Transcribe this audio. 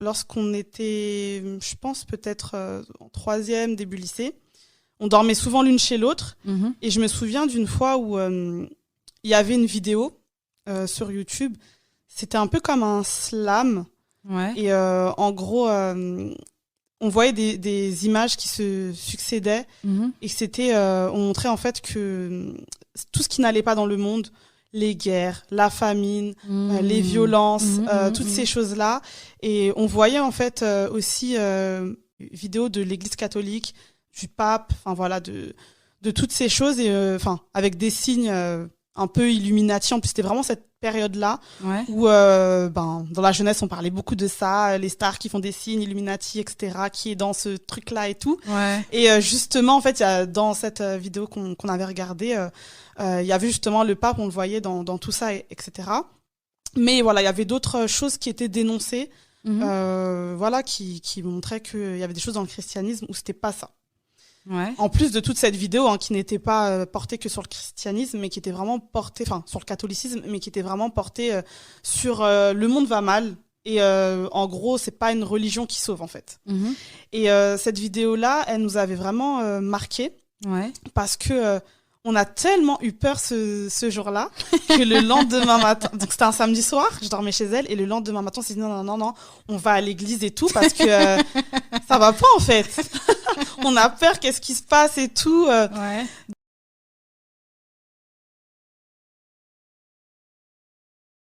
lorsqu'on était, je pense peut-être en 3e, début lycée. On dormait souvent l'une chez l'autre. Et je me souviens d'une fois où il y avait une vidéo sur YouTube. C'était un peu comme un slam. Ouais. Et en gros, on voyait des images qui se succédaient. Et c'était, on montrait en fait que tout ce qui n'allait pas dans le monde, les guerres, la famine, les violences, toutes ces choses-là. Et on voyait en fait aussi vidéos de l'Église catholique, du pape, enfin voilà, de toutes ces choses, et enfin avec des signes un peu illuminati. En plus, c'était vraiment cette période-là où dans la jeunesse, on parlait beaucoup de ça, les stars qui font des signes illuminati, etc., qui est dans ce truc-là et tout. Et justement, en fait, y a, dans cette vidéo qu'on avait regardée, il y avait justement le pape, on le voyait dans tout ça, etc. Mais voilà, il y avait d'autres choses qui étaient dénoncées, voilà, qui montraient qu'il y avait des choses dans le christianisme où c'était pas ça. En plus de toute cette vidéo qui n'était pas portée que sur le christianisme, mais qui était vraiment portée, enfin sur le catholicisme, mais qui était vraiment portée sur le monde va mal. Et en gros, c'est pas une religion qui sauve en fait. Et cette vidéo-là, elle nous avait vraiment marqué parce que on a tellement eu peur ce jour-là que le lendemain matin, donc c'était un samedi soir, je dormais chez elle, et le lendemain matin on s'est dit non, on va à l'église et tout parce que ça va pas en fait. On a peur, qu'est-ce qui se passe et tout.